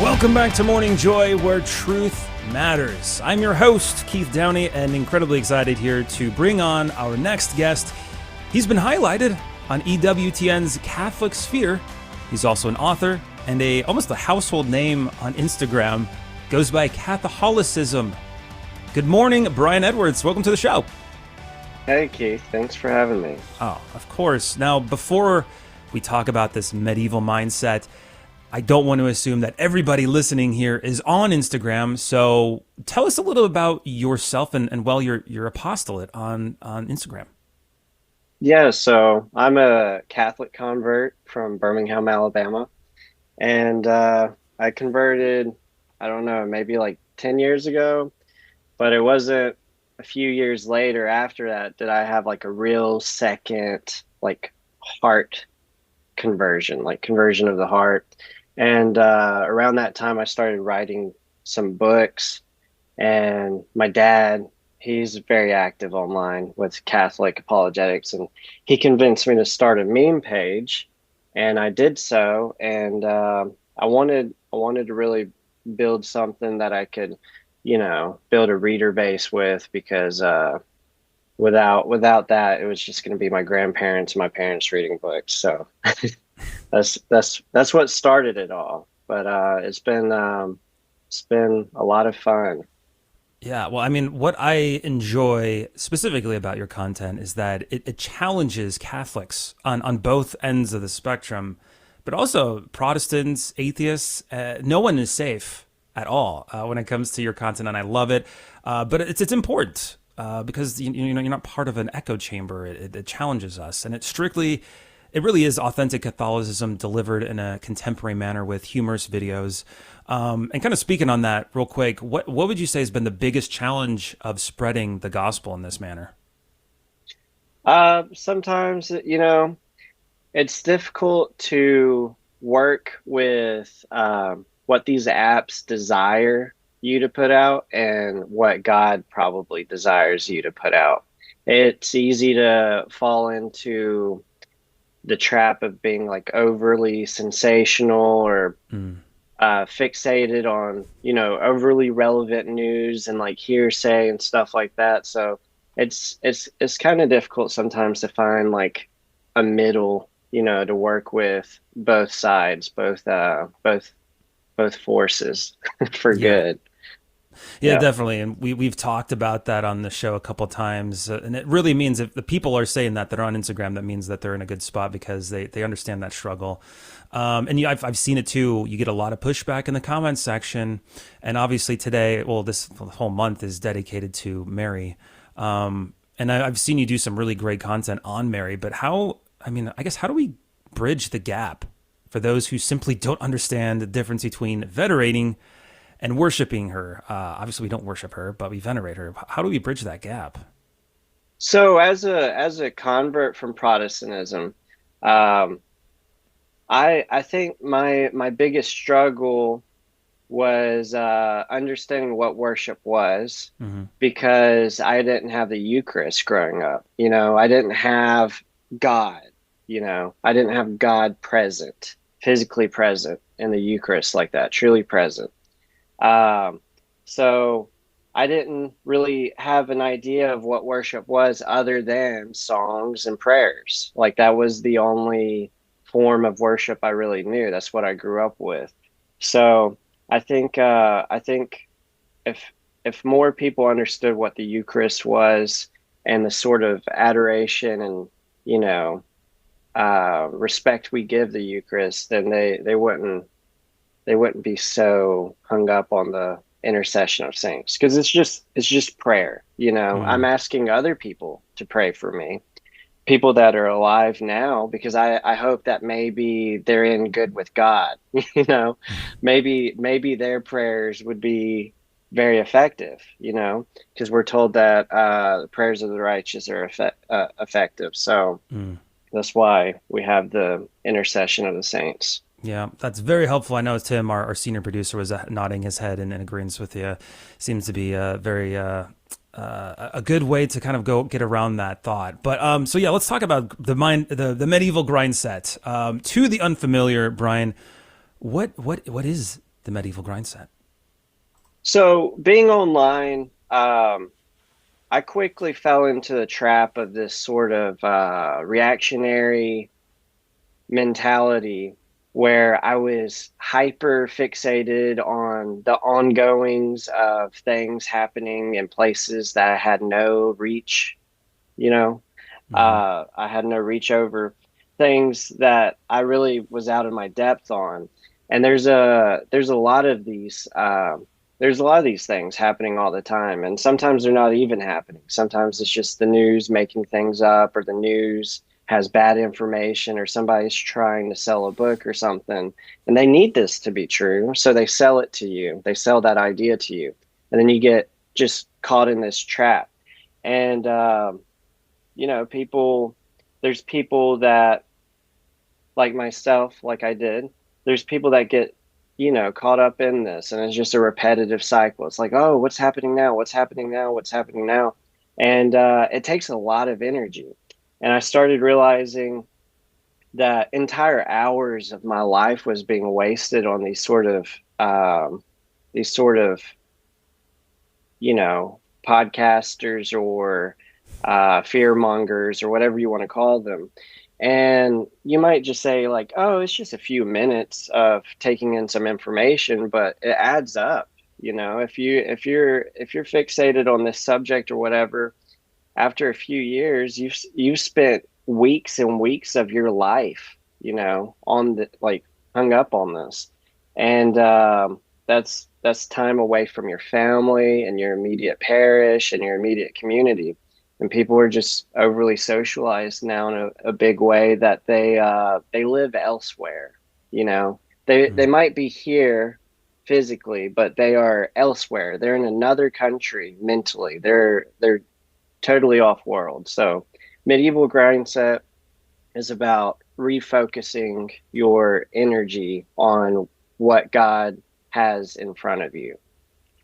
Welcome back to Morning Joy, where truth matters. I'm your host, Keith Downey, and incredibly excited here to bring on our next guest. He's been highlighted on EWTN's Catholic Sphere. He's also an author and almost a household name on Instagram. Goes by Catholicism. Good morning, Brian Edwards. Welcome to the show. Hey, Keith. Thanks for having me. Oh, of course. Now, before we talk about this medieval mindset, I don't want to assume that everybody listening here is on Instagram. So tell us a little about yourself and your apostolate on Instagram. Yeah, so I'm a Catholic convert from Birmingham, Alabama. And I converted, I don't know, maybe like 10 years ago. But it wasn't a few years later after that I have like a real second, like heart conversion, like conversion of the heart. And around that time, I started writing some books. And my dad, he's very active online with Catholic apologetics. And he convinced me to start a meme page. And I did so. And I wanted to really build something that I could, build a reader base with, because without that, it was just going to be my grandparents and my parents reading books. So that's what started it all. But it's been a lot of fun. Yeah, well, I mean, what I enjoy specifically about your content is that it challenges Catholics on both ends of the spectrum, but also Protestants, atheists. No one is safe at all when it comes to your content, and I love it. But it's important because you're not part of an echo chamber. It challenges us, and it really is authentic Catholicism delivered in a contemporary manner with humorous videos. And kind of speaking on that real quick, what would you say has been the biggest challenge of spreading the gospel in this manner? Sometimes, it's difficult to work with what these apps desire you to put out and what God probably desires you to put out. It's easy to fall into the trap of being like overly sensational or fixated on, overly relevant news and like hearsay and stuff like that. So it's kind of difficult sometimes to find like a middle, to work with both sides, both forces for good. Yeah, definitely. And we've talked about that on the show a couple of times. And it really means if the people are saying that are on Instagram, that means that they're in a good spot because they understand that struggle. And I've seen it too. You get a lot of pushback in the comments section. And obviously today, this whole month is dedicated to Mary. And I've seen you do some really great content on Mary. But how do we bridge the gap for those who simply don't understand the difference between venerating and worshiping her? Obviously, we don't worship her, but we venerate her. How do we bridge that gap? So, as a convert from Protestantism, I think my biggest struggle was understanding what worship was, because I didn't have the Eucharist growing up. I didn't have God. I didn't have God present, physically present in the Eucharist like that, truly present. So I didn't really have an idea of what worship was other than songs and prayers. Like that was the only form of worship I really knew. That's what I grew up with. So I think if more people understood what the Eucharist was and the sort of adoration and, respect we give the Eucharist, then they wouldn't be so hung up on the intercession of saints, because it's just prayer. I'm asking other people to pray for me, people that are alive now, because I hope that maybe they're in good with God. Maybe their prayers would be very effective, because we're told that the prayers of the righteous are effective. So that's why we have the intercession of the saints. Yeah, that's very helpful. I know Tim, our senior producer, was nodding his head in agreement with you. Seems to be a good way to kind of get around that thought. But so yeah, let's talk about the medieval Grindset. To the unfamiliar, Brian, what is the medieval grind set? So being online, I quickly fell into the trap of this sort of reactionary mentality where I was hyper fixated on the ongoings of things happening in places that I had no reach, you know. Mm-hmm. I had no reach over things that I really was out of my depth on. And there's a lot of these there's a lot of these things happening all the time, and sometimes they're not even happening. Sometimes it's just the news making things up, or the news has bad information, or somebody's trying to sell a book or something, and they need this to be true, so they sell it to you. They sell that idea to you, and then you get just caught in this trap. And people, there's people that, like myself, like I did, there's people that get, caught up in this, and it's just a repetitive cycle. It's like, oh, what's happening now? What's happening now? What's happening now? And it takes a lot of energy. And I started realizing that entire hours of my life was being wasted on these sort of podcasters or fear mongers or whatever you want to call them. And you might just say like, oh, it's just a few minutes of taking in some information, but it adds up. If you're fixated on this subject or whatever, after a few years, you've spent weeks and weeks of your life, on the like hung up on this, and that's time away from your family and your immediate parish and your immediate community. And people are just overly socialized now in a big way that they live elsewhere. They might be here physically, but they are elsewhere. They're in another country mentally. They're totally off world. So medieval grind set is about refocusing your energy on what God has in front of you.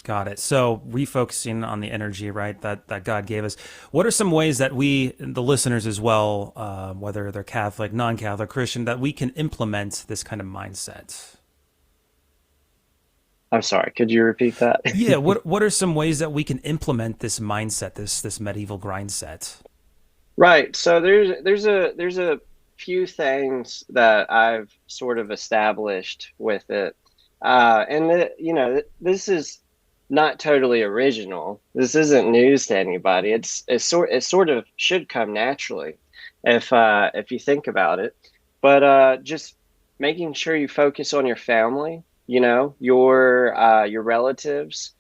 Got it. So refocusing on the energy, right, that God gave us. What are some ways that we, the listeners as well, whether they're Catholic, non-Catholic, Christian, that we can implement this kind of mindset? I'm sorry, could you repeat that? Yeah. What are some ways that we can implement this mindset, this medieval grind set? Right. So there's a few things that I've sort of established with it. This is not totally original. This isn't news to anybody. It sort of should come naturally if you think about it. But just making sure you focus on your family, your relatives,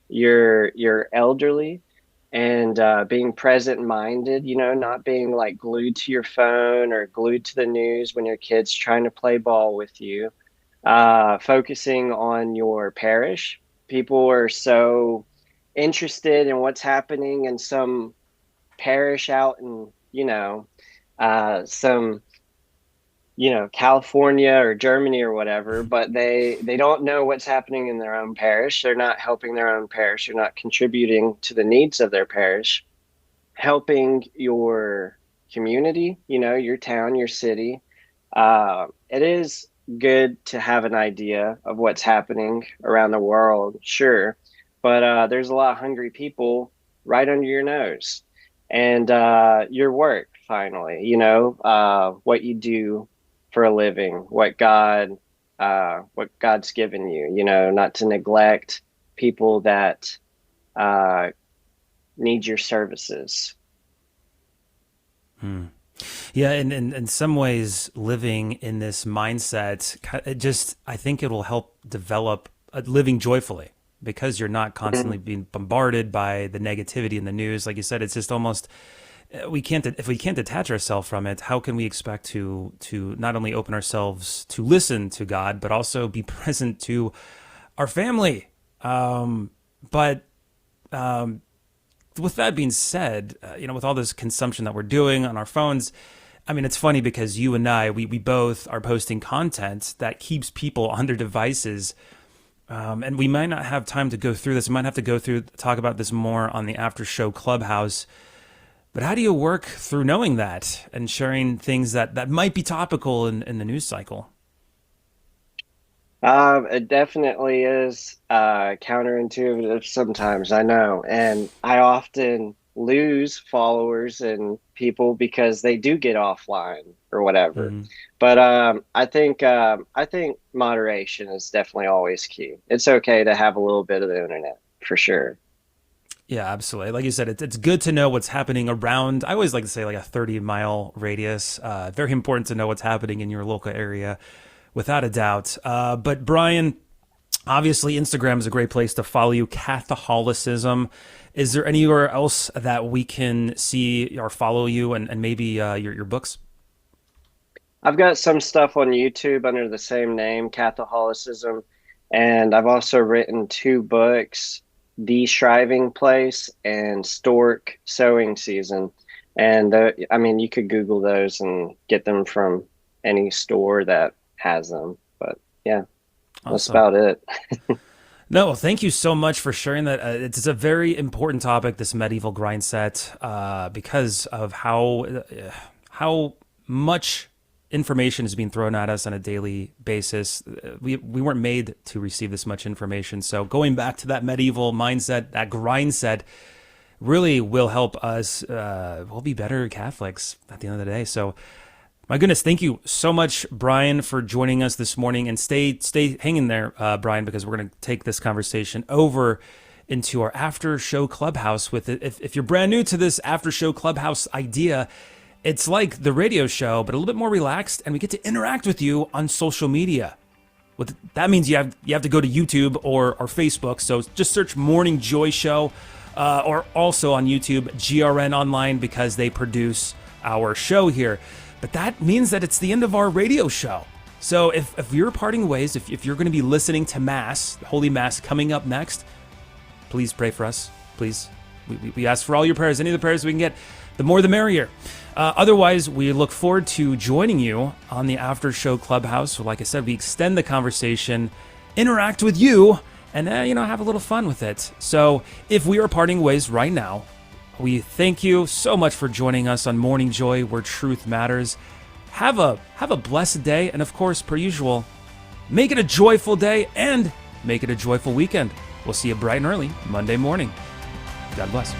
your elderly, and being present minded, not being like glued to your phone or glued to the news when your kid's trying to play ball with you. Focusing on your parish. People are so interested in what's happening in some parish out in, some, California or Germany or whatever, but they don't know what's happening in their own parish. They're not helping their own parish. They're not contributing to the needs of their parish, helping your community, your town, your city. It is good to have an idea of what's happening around the world, sure, but there's a lot of hungry people right under your nose. And your work, finally, what you do for a living, what God's given you, not to neglect people that uh, need your services. Hmm. Yeah, and in some ways, living in this mindset, I think it will help develop living joyfully because you're not constantly Mhm. being bombarded by the negativity in the news. Like you said, it's just almost if we can't detach ourselves from it, how can we expect to not only open ourselves to listen to God, but also be present to our family? But with that being said, with all this consumption that we're doing on our phones, I mean, it's funny because you and I, we both are posting content that keeps people on their devices. And we might not have time to go through this. We might have to talk about this more on the after show clubhouse. But how do you work through knowing that and sharing things that might be topical in the news cycle? It definitely is counterintuitive sometimes, I know. And I often lose followers and people because they do get offline or whatever. Mm-hmm. But I think moderation is definitely always key. It's okay to have a little bit of the internet for sure. Yeah, absolutely. Like you said, it's good to know what's happening around. I always like to say like a 30-mile radius. Very important to know what's happening in your local area, without a doubt. But Brian, obviously, Instagram is a great place to follow you. Catholicism. Is there anywhere else that we can see or follow you, and maybe your books? I've got some stuff on YouTube under the same name, Catholicism, and I've also written two books, The Shriving Place and Stork Sowing Season. And I mean, you could Google those and get them from any store that has them. But yeah, that's Awesome. about it. No, well, thank you so much for sharing that. It's a very important topic, this medieval grind set, because of how much information is being thrown at us on a daily basis. We weren't made to receive this much information. So going back to that medieval mindset, that grind set, really will help us. We'll be better Catholics at the end of the day. So my goodness, thank you so much, Brian, for joining us this morning. And stay hanging there, Brian, because we're going to take this conversation over into our after show clubhouse with it. If you're brand new to this after show clubhouse idea, it's like the radio show, but a little bit more relaxed, and we get to interact with you on social media. What that means, you have to go to YouTube or Facebook. So just search Morning Joy Show, or also on YouTube, GRN Online, because they produce our show here. But that means that it's the end of our radio show. So if you're parting ways, if you're going to be listening to Mass, Holy Mass coming up next, please pray for us. Please. We ask for all your prayers. Any of the prayers we can get, the more the merrier. Otherwise, we look forward to joining you on the After Show Clubhouse. So like I said, we extend the conversation, interact with you, and have a little fun with it. So if we are parting ways right now, we thank you so much for joining us on Morning Joy, where truth matters. Have a blessed day, and of course, per usual, make it a joyful day and make it a joyful weekend. We'll see you bright and early Monday morning. God bless.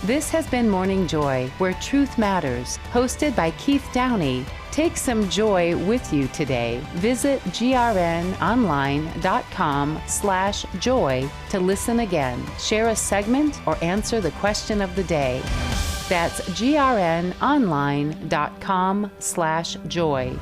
This has been Morning Joy, where truth matters, hosted by Keith Downey. Take some joy with you today. Visit grnonline.com/joy to listen again, share a segment, or answer the question of the day. That's grnonline.com/joy.